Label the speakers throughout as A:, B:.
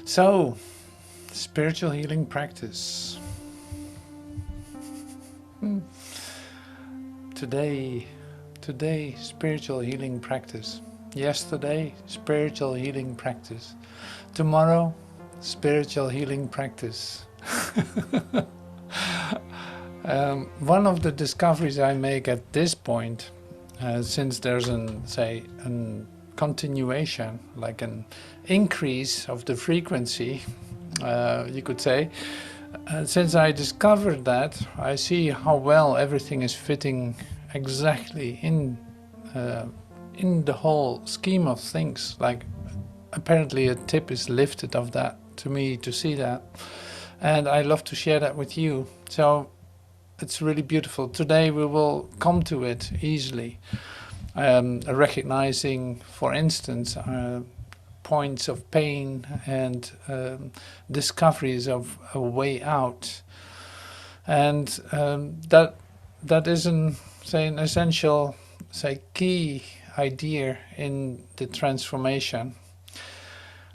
A: So, spiritual healing practice. Today, spiritual healing practice. Yesterday, spiritual healing practice. Tomorrow, spiritual healing practice. One of the discoveries I make at this point, since there's a continuation, like an increase of the frequency, you could say, since I discovered that, I see how well everything is fitting exactly in the whole scheme of things. Like, apparently a tip is lifted of that to me to see that, and I love to share that with you. So it's really beautiful. Today we will come to it easily, recognizing, for instance, points of pain and discoveries of a way out, and that is an essential, key idea in the transformation.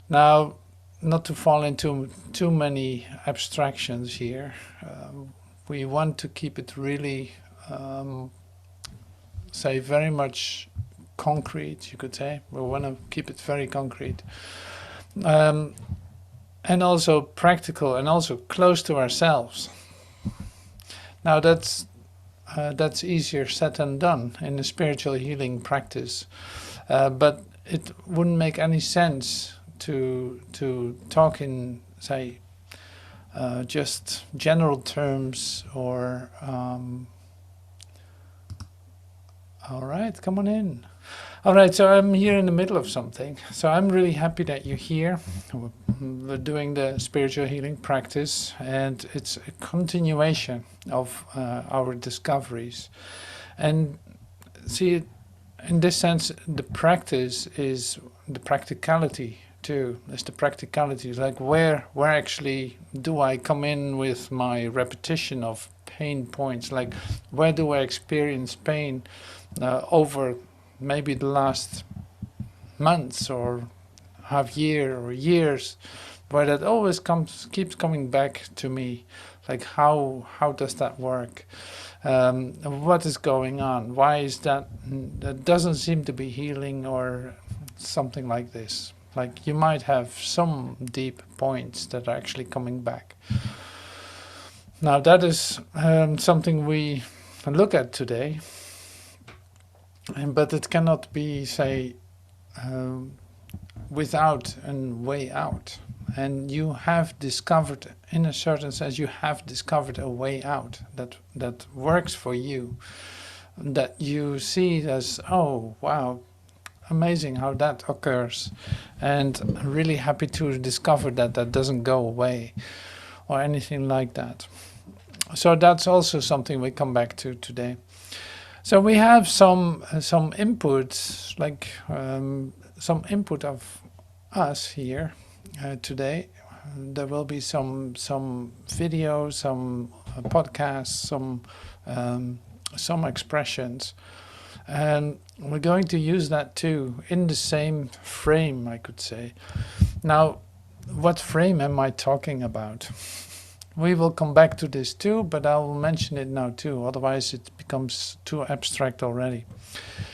A: Now, not to fall into too many abstractions here, we want to keep it really, very much concrete, you could say. We want to keep it very concrete, and also practical, and also close to ourselves. Now that's easier said than done in a spiritual healing practice, but it wouldn't make any sense to talk in, just general terms, or all right, come on in. All right, so I'm here in the middle of something. So I'm really happy that you're here. We're doing the spiritual healing practice, and it's a continuation of our discoveries. And see, in this sense, the practice is the practicality too. It's the practicality. It's like where actually do I come in with my repetition of pain points? Like, where do I experience pain over maybe the last months or half year or years, where that always keeps coming back to me? Like, how does that work? What is going on? Why is that doesn't seem to be healing, or something like this? Like, you might have some deep points that are actually coming back. Now that is something we look at today, but it cannot be, without a way out. And you have discovered, in a certain sense, you have discovered a way out that works for you, that you see as, oh wow, amazing how that occurs, and I'm really happy to discover that doesn't go away or anything like that. So that's also something we come back to today. So we have some inputs, like some input of us here today. There will be some videos, some podcasts, some expressions, and we're going to use that too in the same frame, I could say. Now, what frame am I talking about? We will come back to this too, but I will mention it now too, otherwise it becomes too abstract already.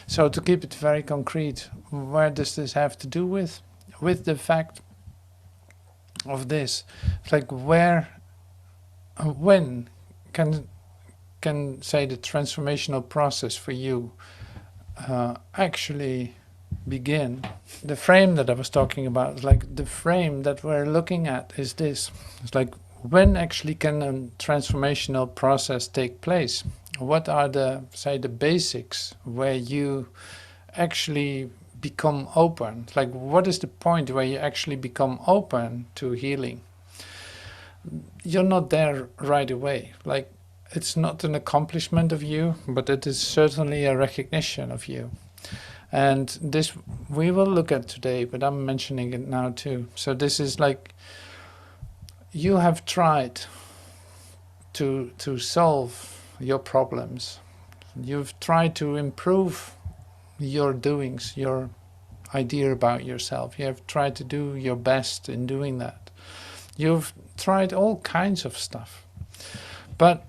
A: So to keep it very concrete, where does this have to do with? With the fact of this. It's like, when can say the transformational process for you actually begin? The frame that I was talking about, like the frame that we're looking at is this. It's like, when actually can a transformational process take place? What are the basics where you actually become open? Like, what is the point where you actually become open to healing? You're not there right away. Like, it's not an accomplishment of you, but it is certainly a recognition of you. And this we will look at today, but I'm mentioning it now too. So this is like, you have tried to solve your problems. You've tried to improve your doings, your idea about yourself. You have tried to do your best in doing that. You've tried all kinds of stuff. But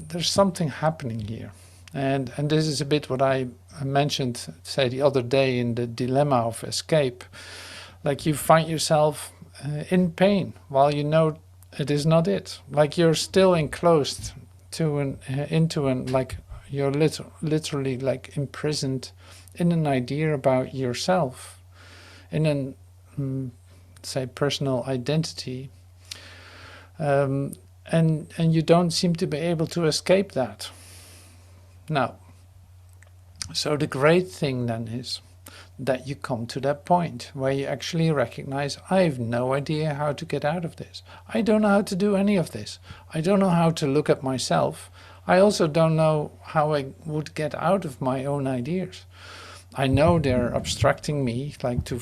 A: there's something happening here. And this is a bit what I mentioned, say, the other day in the dilemma of escape. Like you find yourself in pain while you know it is not it. Like you're still enclosed like you're literally like imprisoned in an idea about yourself, in an say personal identity, and you don't seem to be able to escape that. Now, so the great thing then is that you come to that point where you actually recognize, I have no idea how to get out of this. I don't know how to do any of this. I don't know how to look at myself. I also don't know how I would get out of my own ideas. I know they're obstructing me, like to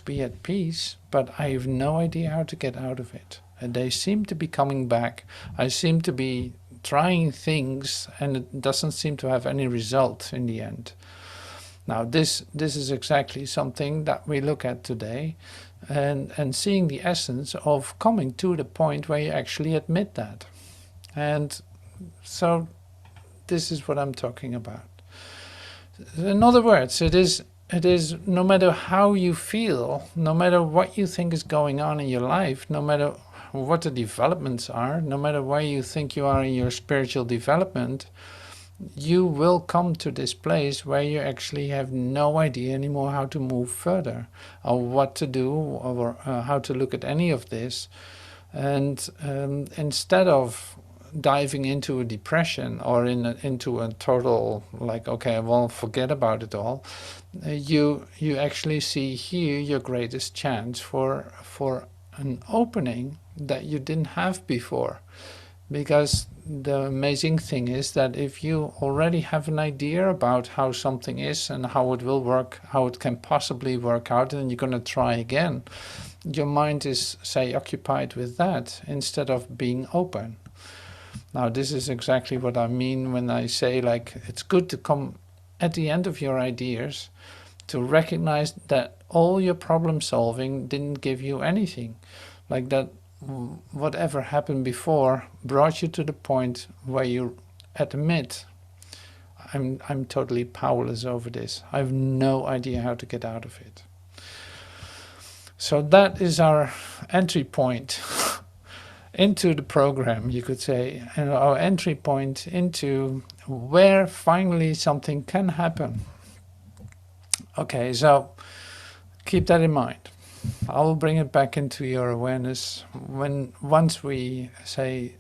A: be at peace, but I have no idea how to get out of it. And they seem to be coming back. I seem to be trying things and it doesn't seem to have any result in the end. Now this is exactly something that we look at today, and seeing the essence of coming to the point where you actually admit that. And so this is what I'm talking about. In other words, it is no matter how you feel, no matter what you think is going on in your life, no matter what the developments are, no matter where you think you are in your spiritual development, you will come to this place where you actually have no idea anymore how to move further, or what to do, or how to look at any of this. And instead of diving into a depression or into a total, like, okay, well, forget about it all, you actually see here your greatest chance for an opening that you didn't have before. Because the amazing thing is that if you already have an idea about how something is and how it will work, how it can possibly work out, and you're going to try again, your mind is, say, occupied with that instead of being open. Now, this is exactly what I mean when I say, like, it's good to come at the end of your ideas to recognize that all your problem solving didn't give you anything. Like that whatever happened before brought you to the point where you admit, I'm totally powerless over this. I have no idea how to get out of it. So that is our entry point into the program, you could say, and our entry point into where finally something can happen. Okay, so keep that in mind. I will bring it back into your awareness once we say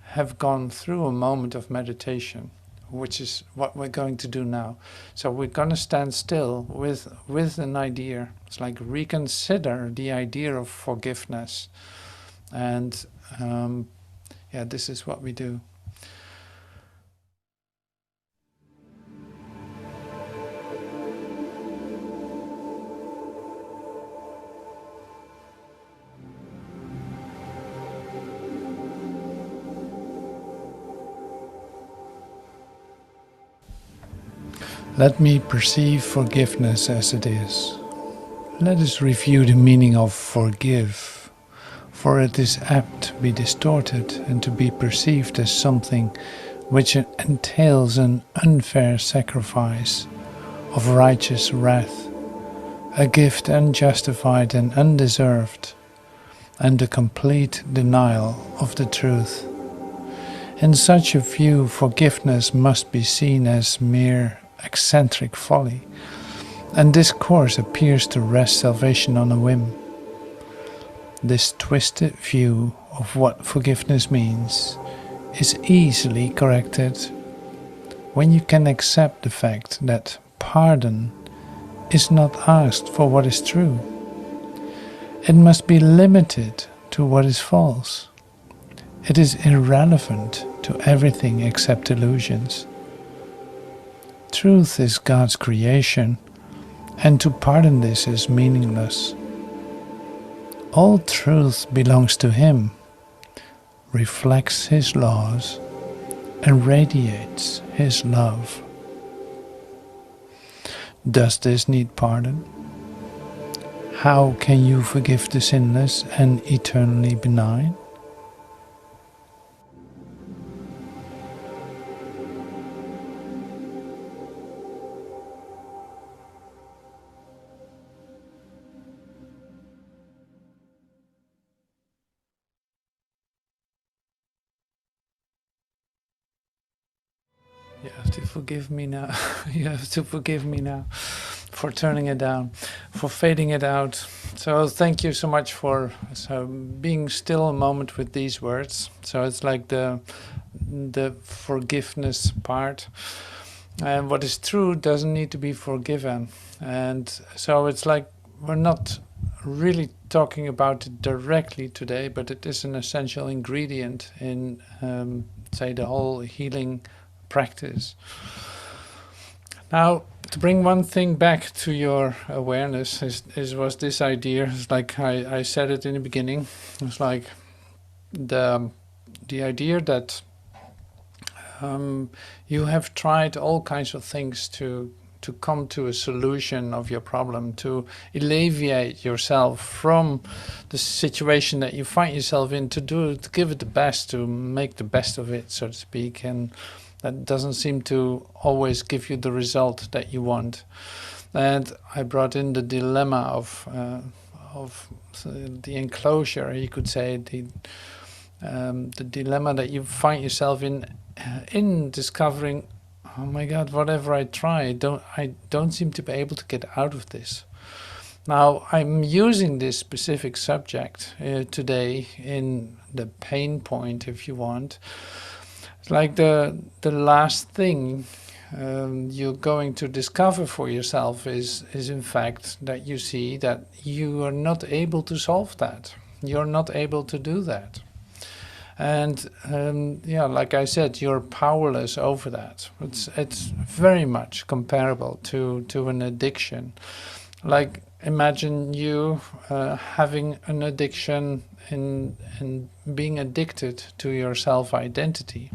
A: have gone through a moment of meditation, which is what we're going to do now. So we're going to stand still with an idea. It's like reconsider the idea of forgiveness, and yeah, this is what we do. Let me perceive forgiveness as it is. Let us review the meaning of forgive, for it is apt to be distorted and to be perceived as something which entails an unfair sacrifice of righteous wrath, a gift unjustified and undeserved, and a complete denial of the truth. In such a view, forgiveness must be seen as mere eccentric folly, and this course appears to wrest salvation on a whim. This twisted view of what forgiveness means is easily corrected when you can accept the fact that pardon is not asked for what is true. It must be limited to what is false. It is irrelevant to everything except illusions. Truth is God's creation, and to pardon this is meaningless. All truth belongs to Him, reflects His laws, and radiates His love. Does this need pardon? How can you forgive the sinless and eternally benign? You have to forgive me now. You have to forgive me now for turning it down, for fading it out. So thank you so much for being still a moment with these words. So it's like the forgiveness part. And what is true doesn't need to be forgiven. And so it's like we're not really talking about it directly today, but it is an essential ingredient in, say, the whole healing practice. Now, to bring one thing back to your awareness was this idea. It's like I said it in the beginning. It's like the idea that you have tried all kinds of things to come to a solution of your problem, to alleviate yourself from the situation that you find yourself in, to give it the best, to make the best of it, so to speak, and that doesn't seem to always give you the result that you want. And I brought in the dilemma of the enclosure, you could say, the dilemma that you find yourself in discovering, oh my God, whatever I try, I don't seem to be able to get out of this. Now, I'm using this specific subject today in the pain point, if you want. It's like the last thing you're going to discover for yourself is in fact that you see that you are not able to solve that. You're not able to do that. And yeah, like I said, you're powerless over that. It's very much comparable to an addiction. Like, imagine you having an addiction and being addicted to your self-identity.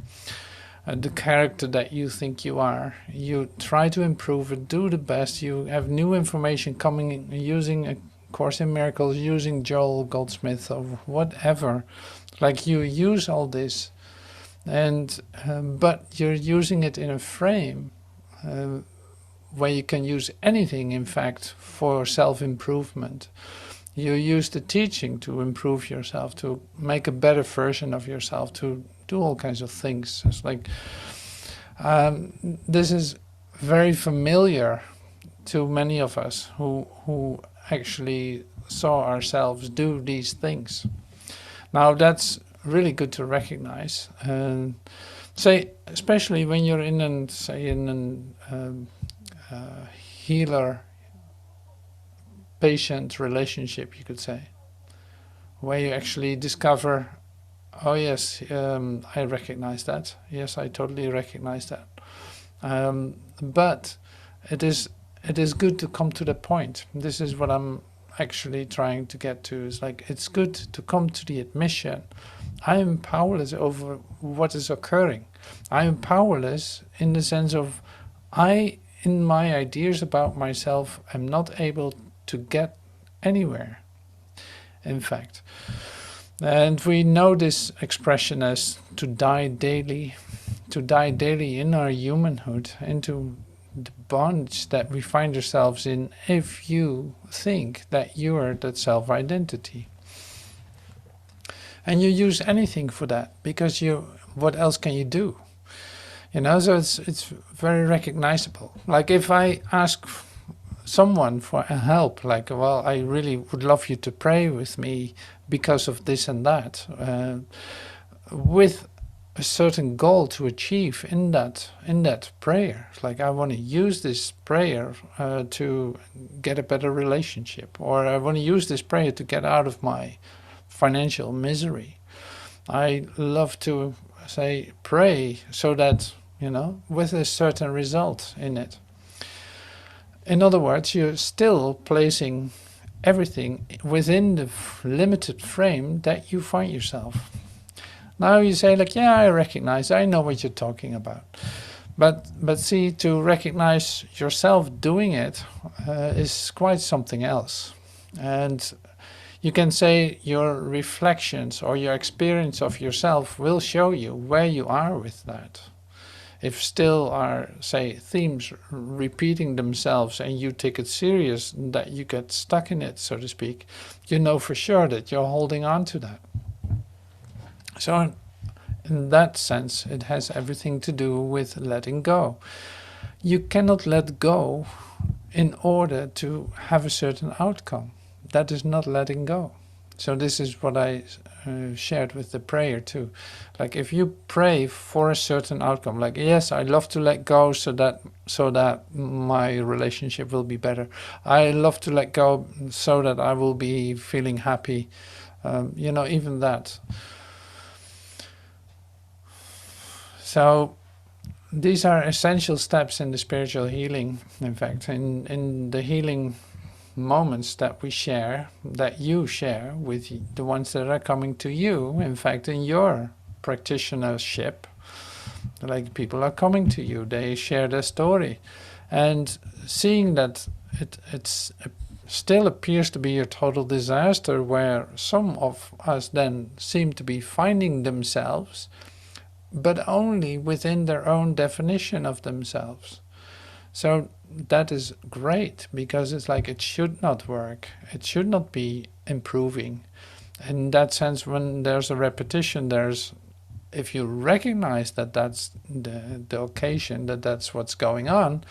A: The character that you think you are. You try to improve it, do the best. You have new information coming in, using A Course in Miracles, using Joel Goldsmith or whatever. Like, you use all this, and but you're using it in a frame where you can use anything, in fact, for self-improvement. You use the teaching to improve yourself, to make a better version of yourself, to do all kinds of things. It's like, this is very familiar to many of us who actually saw ourselves do these things. Now, that's really good to recognize. Say, especially when you're in an healer-patient relationship, you could say, where you actually discover, oh yes, I recognize that. Yes, I totally recognize that. But it is good to come to the point. This is what I'm actually trying to get to. Is like, it's good to come to the admission, I am powerless over what is occurring. I am powerless in the sense of in my ideas about myself, I'm not able to get anywhere, in fact. And we know this expression as to die daily in our humanhood, into the bondage that we find ourselves in if you think that you are that self-identity. And you use anything for that, because what else can you do? You know, so it's very recognizable. Like, if I ask someone for help, like, well, I really would love you to pray with me because of this and that, with a certain goal to achieve in that prayer. It's like, I want to use this prayer to get a better relationship, or I want to use this prayer to get out of my financial misery. I love to say pray so that, you know, with a certain result in it. In other words, you're still placing everything within the limited frame that you find yourself. Now you say, like, yeah, I recognize, I know what you're talking about. But see, to recognize yourself doing it is quite something else. And you can say your reflections or your experience of yourself will show you where you are with that. If still are, say, themes repeating themselves and you take it serious, that you get stuck in it, so to speak, you know for sure that you're holding on to that. So in that sense, it has everything to do with letting go. You cannot let go in order to have a certain outcome. That is not letting go. So this is what I shared with the prayer too. Like if you pray for a certain outcome, like yes, I love to let go so that my relationship will be better. I love to let go so that I will be feeling happy. Even that. So these are essential steps in the spiritual healing. In fact, in the healing moments that we share, that you share with the ones that are coming to you, in fact, in your practitionership, like people are coming to you, they share their story. And seeing that it still appears to be a total disaster, where some of us then seem to be finding themselves, but only within their own definition of themselves. So that is great, because it's like it should not work. It should not be improving. In that sense, when there's a repetition, if you recognize that that's the occasion, that that's what's going on,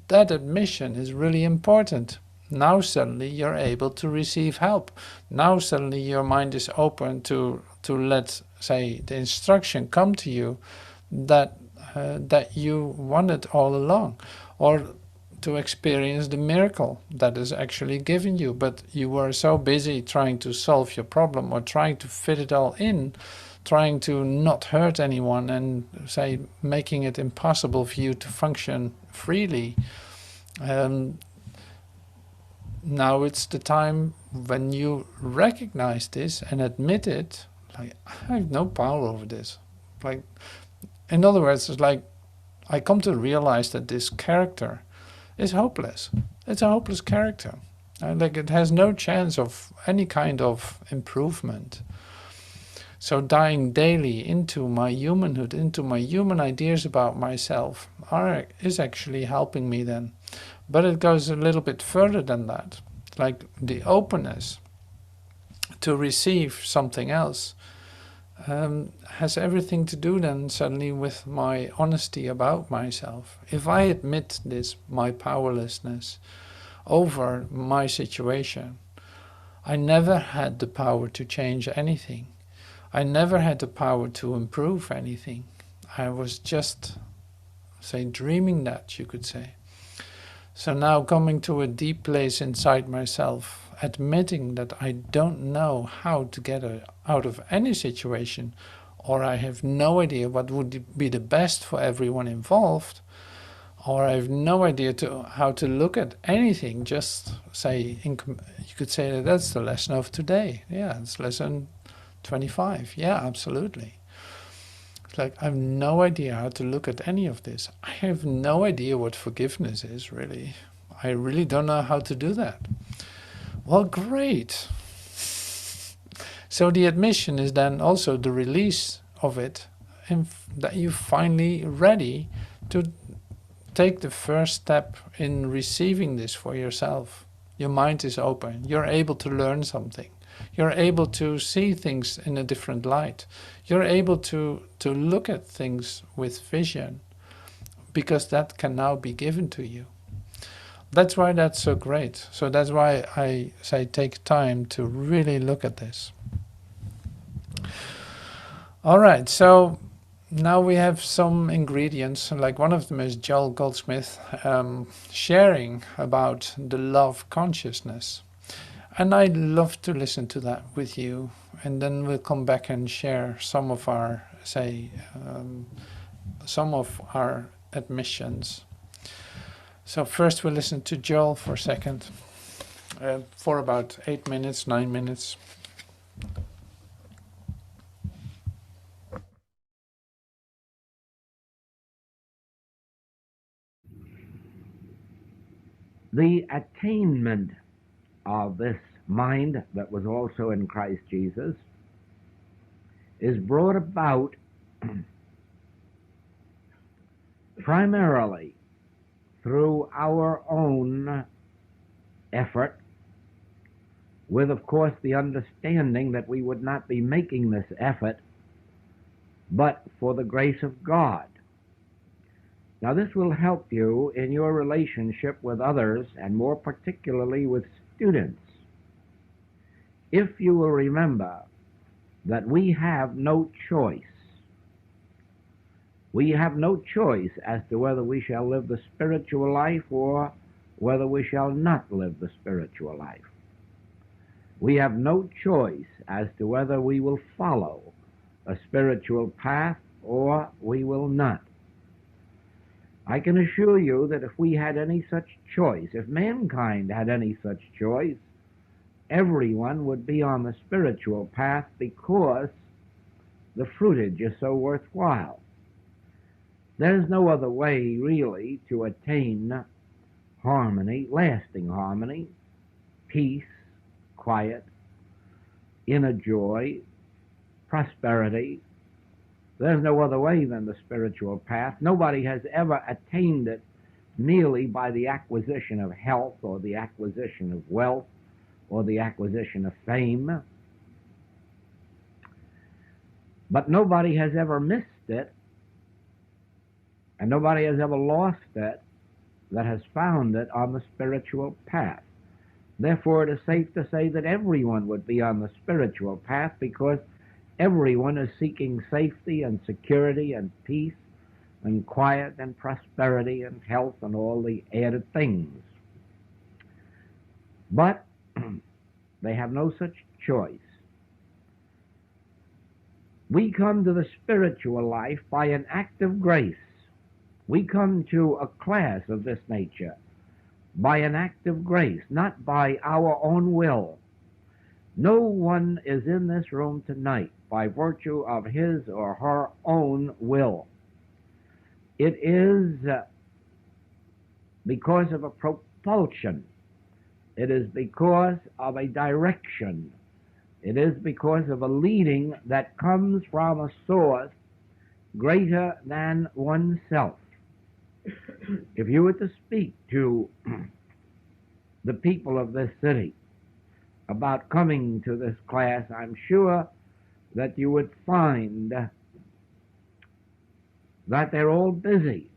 A: that admission is really important. Now suddenly you're able to receive help. Now suddenly your mind is open to let, say, the instruction come to you that that you wanted all along, or to experience the miracle that is actually given you, but you were so busy trying to solve your problem or trying to fit it all in, trying to not hurt anyone, and say making it impossible for you to function freely. Now it's the time when you recognize this and admit it, like, I have no power over this. Like, in other words, it's like I come to realize that this character is hopeless. It's a hopeless character. Like, it has no chance of any kind of improvement. So dying daily into my humanhood, into my human ideas about myself, is actually helping me then. But it goes a little bit further than that. Like the openness to receive something else has everything to do then suddenly with my honesty about myself. If I admit this, my powerlessness over my situation, I never had the power to change anything. I never had the power to improve anything. I was just, say, dreaming that, you could say. So now coming to a deep place inside myself, admitting that I don't know how to get out of any situation, or I have no idea what would be the best for everyone involved, or I have no idea how to look at anything, just say, you could say that that's the lesson of today. Yeah, it's lesson 25. Yeah, absolutely. It's like, I have no idea how to look at any of this. I have no idea what forgiveness is, really. I really don't know how to do that. Well, great. So the admission is then also the release of it, and that you're finally ready to take the first step in receiving this for yourself. Your mind is open. You're able to learn something. You're able to see things in a different light. You're able to look at things with vision, because that can now be given to you. That's why that's so great. So that's why I say take time to really look at this. All right, so now we have some ingredients, like one of them is Joel Goldsmith sharing about the love consciousness. And I'd love to listen to that with you, and then we'll come back and share some of our, say, some of our admissions. So first we'll listen to Joel for a second, for about 8 minutes, 9 minutes.
B: The attainment of this mind that was also in Christ Jesus is brought about primarily through our own effort, with, of course, the understanding that we would not be making this effort but for the grace of God. Now, this will help you in your relationship with others, and more particularly with students. If you will remember that we have no choice. We have no choice as to whether we shall live the spiritual life or whether we shall not live the spiritual life. We have no choice as to whether we will follow a spiritual path or we will not. I can assure you that if we had any such choice, if mankind had any such choice, everyone would be on the spiritual path because the fruitage is so worthwhile. There's no other way, really, to attain harmony, lasting harmony, peace, quiet, inner joy, prosperity. There's no other way than the spiritual path. Nobody has ever attained it merely by the acquisition of health or the acquisition of wealth or the acquisition of fame. But nobody has ever missed it, and nobody has ever lost it that has found it on the spiritual path. Therefore, it is safe to say that everyone would be on the spiritual path because everyone is seeking safety and security and peace and quiet and prosperity and health and all the added things. But they have no such choice. We come to the spiritual life by an act of grace. We come to a class of this nature by an act of grace, not by our own will. No one is in this room tonight by virtue of his or her own will. It is because of a propulsion. It is because of a direction. It is because of a leading that comes from a source greater than oneself. If you were to speak to the people of this city about coming to this class, I'm sure that you would find that they're all busy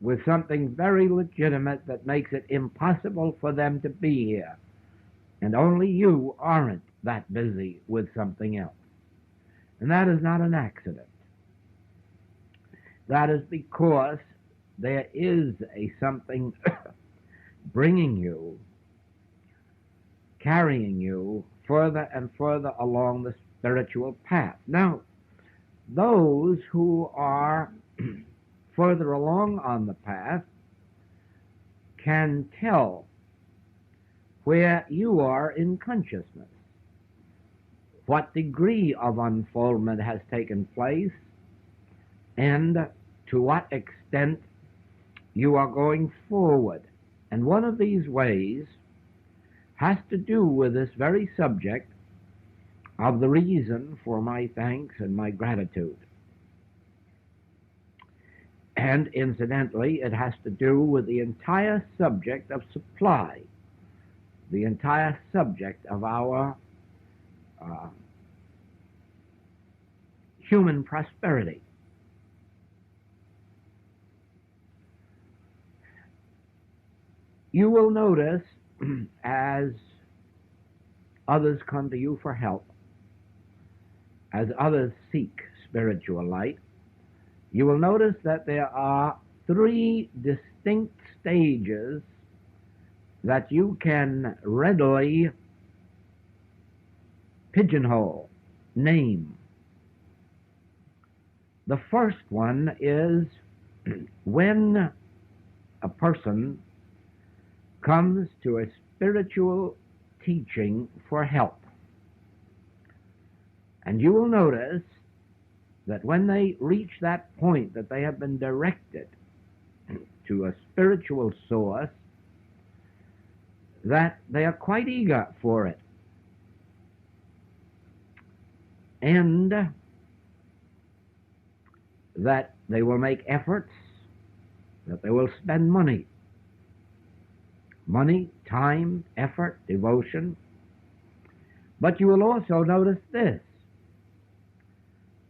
B: with something very legitimate that makes it impossible for them to be here. And only you aren't that busy with something else. And that is not an accident. That is because there is a something bringing you, carrying you further and further along the spiritual path. Now, those who are further along on the path can tell where you are in consciousness, what degree of unfoldment has taken place, and to what extent you are going forward. And one of these ways has to do with this very subject of the reason for my thanks and my gratitude. And incidentally, it has to do with the entire subject of supply, the entire subject of our human prosperity. You will notice as others come to you for help, as others seek spiritual light, you will notice that there are three distinct stages that you can readily pigeonhole, name. The first one is when a person comes to a spiritual teaching for help. And you will notice that when they reach that point that they have been directed to a spiritual source, that they are quite eager for it. And that they will make efforts, that they will spend money. Money, time, effort, devotion. But you will also notice this,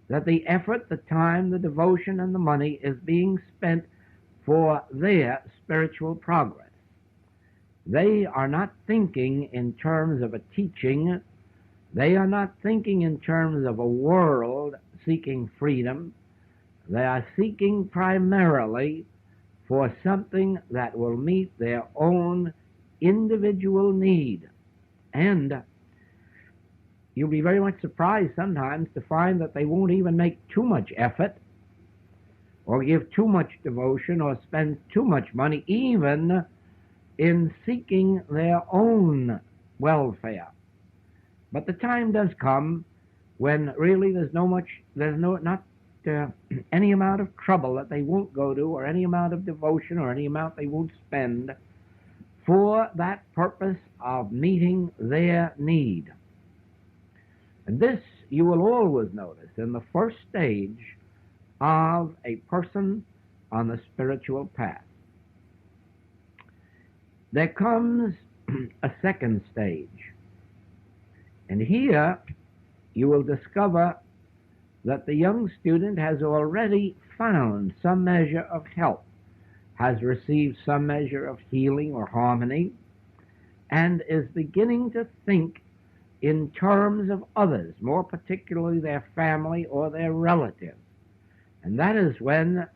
B: that the effort, the time, the devotion, and the money is being spent for their spiritual progress. They are not thinking in terms of a teaching. They are not thinking in terms of a world seeking freedom. They are seeking primarily for something that will meet their own individual need. And you'll be very much surprised sometimes to find that they won't even make too much effort or give too much devotion or spend too much money even in seeking their own welfare. But the time does come when really there's not any amount of trouble that they won't go to, or any amount of devotion, or any amount they won't spend for that purpose of meeting their need. And this you will always notice in the first stage of a person on the spiritual path. There comes a second stage. And here you will discover that the young student has already found some measure of help, has received some measure of healing or harmony, and is beginning to think in terms of others, more particularly their family or their relatives. And that is when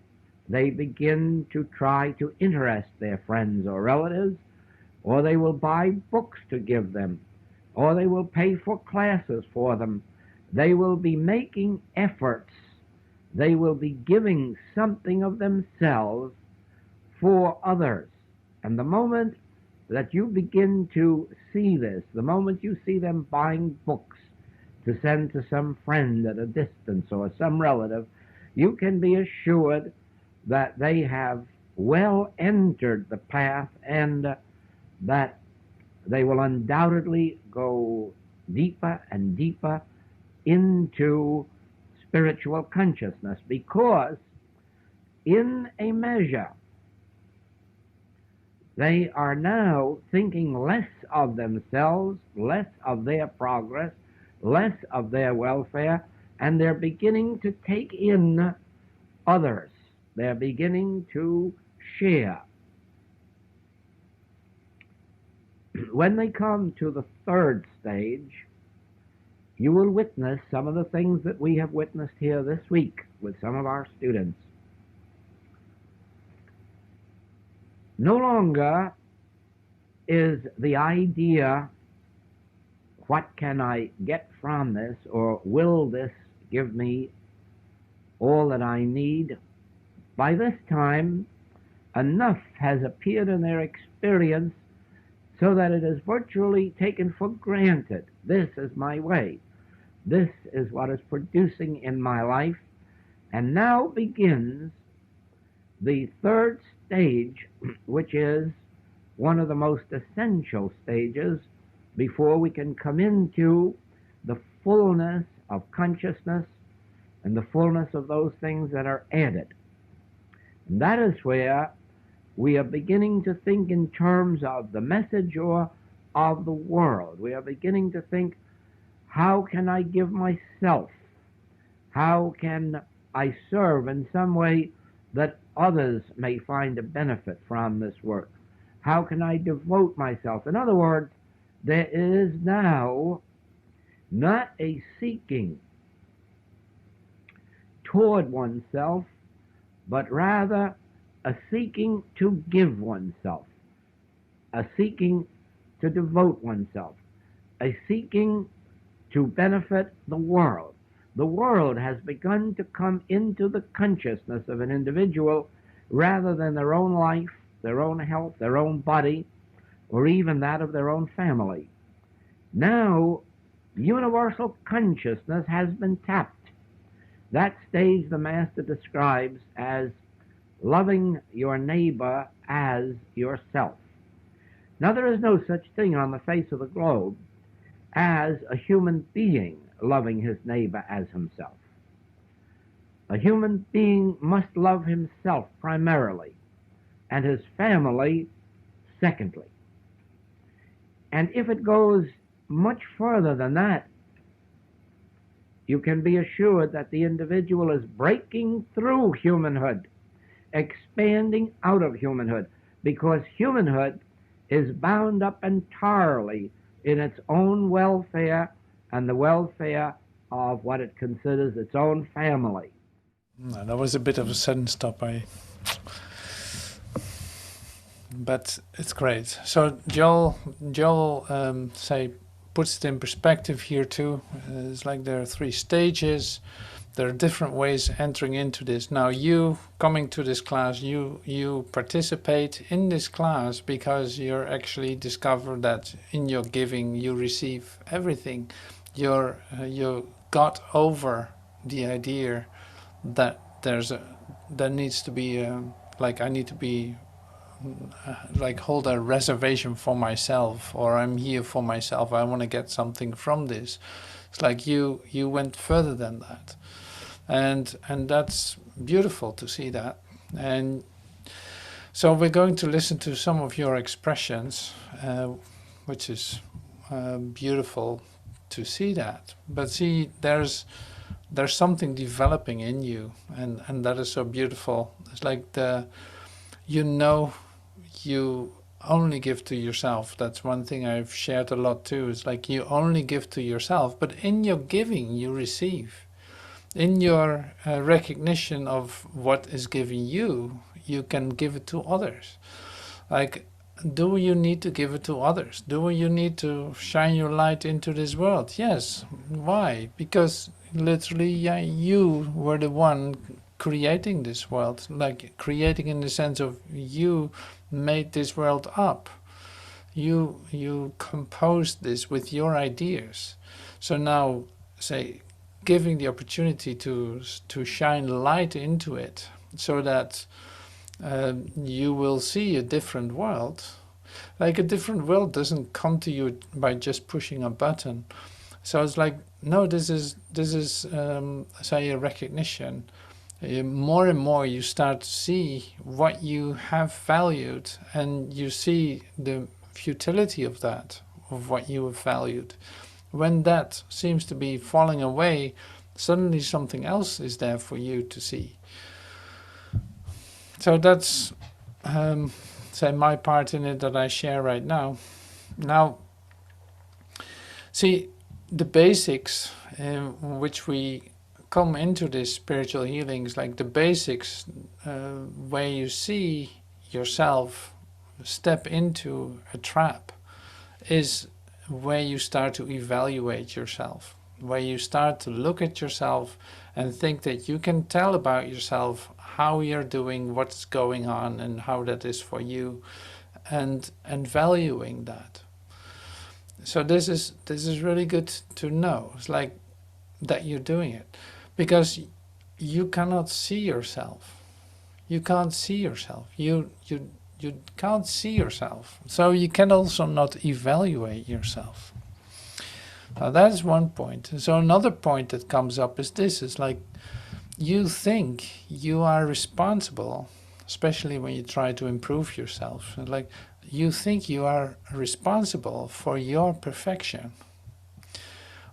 B: they begin to try to interest their friends or relatives, or they will buy books to give them, or they will pay for classes for them. They will be making efforts. They will be giving something of themselves for others. And the moment that you begin to see this, the moment you see them buying books to send to some friend at a distance or some relative, you can be assured that they have well entered the path, and that they will undoubtedly go deeper and deeper into spiritual consciousness, because in a measure they are now thinking less of themselves, less of their progress, less of their welfare, and they're beginning to take in others. They're beginning to share. When they come to the third stage, you will witness some of the things that we have witnessed here this week with some of our students. No longer is the idea, what can I get from this, or will this give me all that I need? By this time, enough has appeared in their experience so that it is virtually taken for granted. This is my way. This is what is producing in my life. And now begins the third stage, which is one of the most essential stages before we can come into the fullness of consciousness and the fullness of those things that are added. And that is where we are beginning to think in terms of the message or of the world. We are beginning to think, how can I give myself? How can I serve in some way that others may find a benefit from this work? How can I devote myself? In other words, there is now not a seeking toward oneself, but rather a seeking to give oneself, a seeking to devote oneself, a seeking to benefit the world. The world has begun to come into the consciousness of an individual rather than their own life, their own health, their own body, or even that of their own family. Now, universal consciousness has been tapped. That stage the Master describes as loving your neighbor as yourself. Now, there is no such thing on the face of the globe as a human being loving his neighbor as himself. A human being must love himself primarily, and his family secondly. And if it goes much further than that, you can be assured that the individual is breaking through humanhood, expanding out of humanhood, because humanhood is bound up entirely in its own welfare and the welfare of what it considers its own family.
A: No, that was a bit of a sudden stop, but it's great. So Joel say puts it in perspective here too. It's like there are 3 stages. There are different ways entering into this. Now you coming to this class, you participate in this class because you're actually discovered that in your giving you receive everything. You got over the idea that there needs to be like I need to be like hold a reservation for myself, or I'm here for myself, I want to get something from this. It's like you went further than that, and that's beautiful to see that. And so we're going to listen to some of your expressions, which is beautiful to see that. But see, there's something developing in you, and that is so beautiful. It's like you only give to yourself. That's one thing I've shared a lot too. It's like you only give to yourself, but in your giving you receive. In your recognition of what is given you, you can give it to others. Like, do you need to give it to others? Do you need to shine your light into this world? Yes. Why? Because literally, you were the one creating this world, like creating in the sense of you made this world up. You composed this with your ideas. So now, say, giving the opportunity to shine light into it, so that you will see a different world. Like a different world doesn't come to you by just pushing a button. So it's like, no, this is say a recognition. More and more you start to see what you have valued, and you see the futility of that, of what you have valued. When that seems to be falling away, suddenly something else is there for you to see. So that's say my part in it that I share right now. Now, see, the basics in which we come into this spiritual healings, like the basics where you see yourself step into a trap, is where you start to evaluate yourself, where you start to look at yourself and think that you can tell about yourself how you're doing, what's going on, and how that is for you, and valuing that. So this is really good to know. It's like that you're doing it, because you cannot see yourself. You can't see yourself. You can't see yourself. So you can also not evaluate yourself. Now that's one point. So another point that comes up is this: is like you think you are responsible, especially when you try to improve yourself. Like you think you are responsible for your perfection.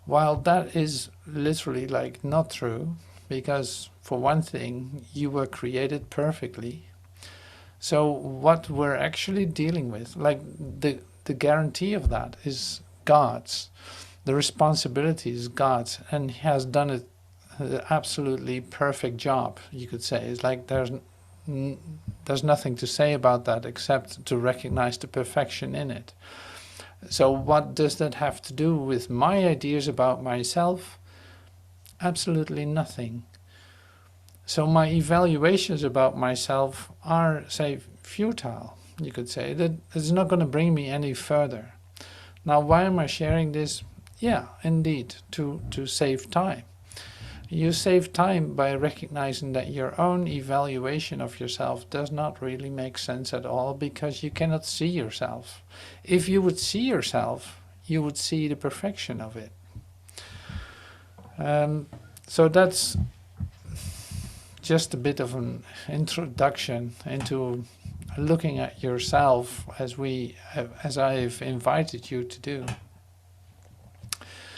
A: While that is literally like not true, because for one thing, you were created perfectly. So what we're actually dealing with, like the guarantee of that is God's. The responsibility is God's, and He has done it absolutely perfect job, you could say. It's like there's nothing to say about that except to recognize the perfection in it. So what does that have to do with my ideas about myself? Absolutely nothing. So my evaluations about myself are, say, futile, you could say. That it's not going to bring me any further. Now, why am I sharing this? Yeah, indeed, to save time. You save time by recognizing that your own evaluation of yourself does not really make sense at all, because you cannot see yourself. If you would see yourself, you would see the perfection of it. So that's just a bit of an introduction into looking at yourself as I've invited you to do.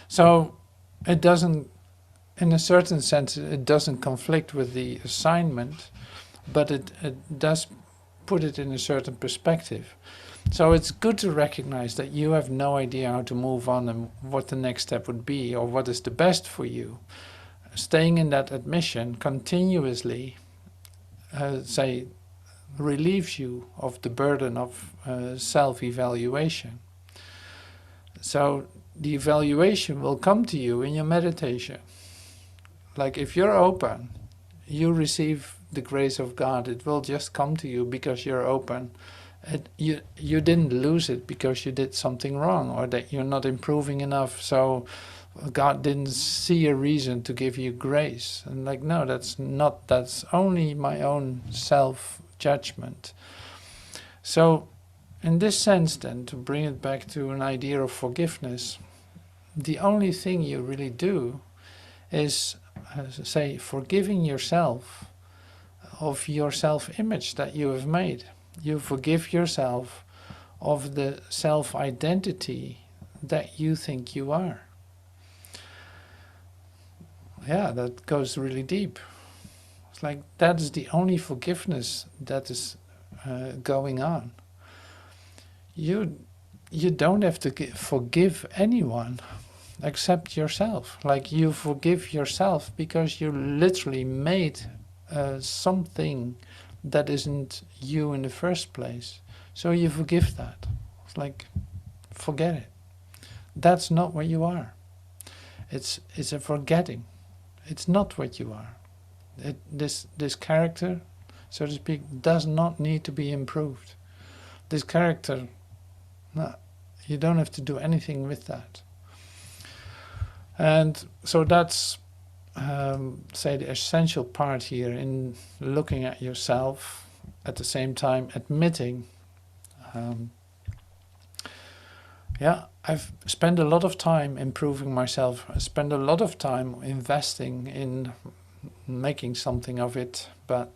A: So it doesn't, in a certain sense, it doesn't conflict with the assignment, but it does put it in a certain perspective. So it's good to recognize that you have no idea how to move on and what the next step would be or what is the best for you. Staying in that admission continuously, relieves you of the burden of self-evaluation. So the evaluation will come to you in your meditation. Like if you're open, you receive the grace of God. It will just come to you because you're open. You didn't lose it because you did something wrong or that you're not improving enough. So God didn't see a reason to give you grace. And like, no, that's only my own self-judgment. So in this sense then, to bring it back to an idea of forgiveness, the only thing you really do is, forgiving yourself of your self-image that you have made. You forgive yourself of the self-identity that you think you are. Yeah, that goes really deep. It's like that is the only forgiveness that is going on. You don't have to forgive anyone except yourself. Like you forgive yourself because you literally made something that isn't you in the first place. So you forgive that. It's like, forget it. That's not what you are. It's a forgetting. It's not what you are. This character, so to speak, does not need to be improved. This character, no, you don't have to do anything with that. And so that's, the essential part here in looking at yourself, at the same time admitting, I've spent a lot of time improving myself. I spend a lot of time investing in making something of it, but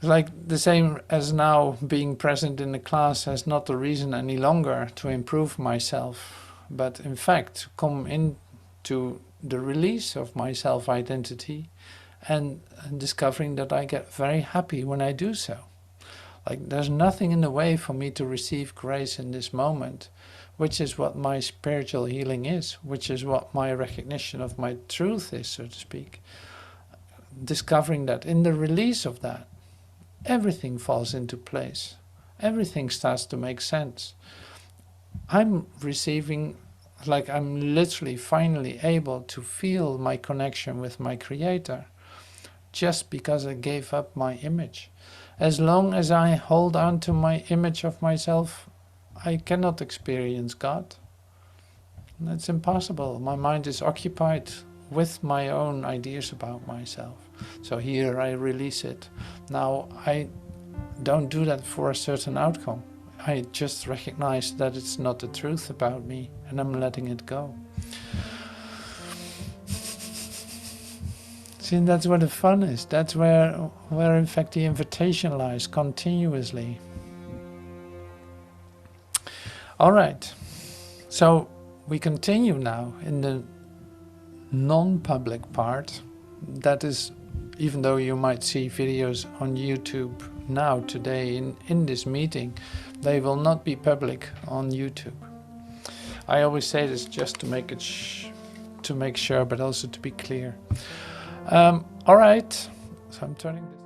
A: like the same as now being present in the class has not the reason any longer to improve myself, but in fact to come into the release of my self-identity and discovering that I get very happy when I do so. Like there's nothing in the way for me to receive grace in this moment, which is what my spiritual healing is, which is what my recognition of my truth is, so to speak. Discovering that in the release of that, everything falls into place. Everything starts to make sense. I'm receiving, like I'm literally finally able to feel my connection with my Creator just because I gave up my image. As long as I hold on to my image of myself, I cannot experience God. It's impossible. My mind is occupied with my own ideas about myself. So here I release it. Now I don't do that for a certain outcome. I just recognize that it's not the truth about me and I'm letting it go. See, that's where the fun is. That's where in fact the invitation lies continuously. All right, so we continue now in the non-public part. That is, even though you might see videos on YouTube now, today, in this meeting, they will not be public on YouTube. I always say this just to make it to make sure, but also to be clear. All right, so I'm turning this.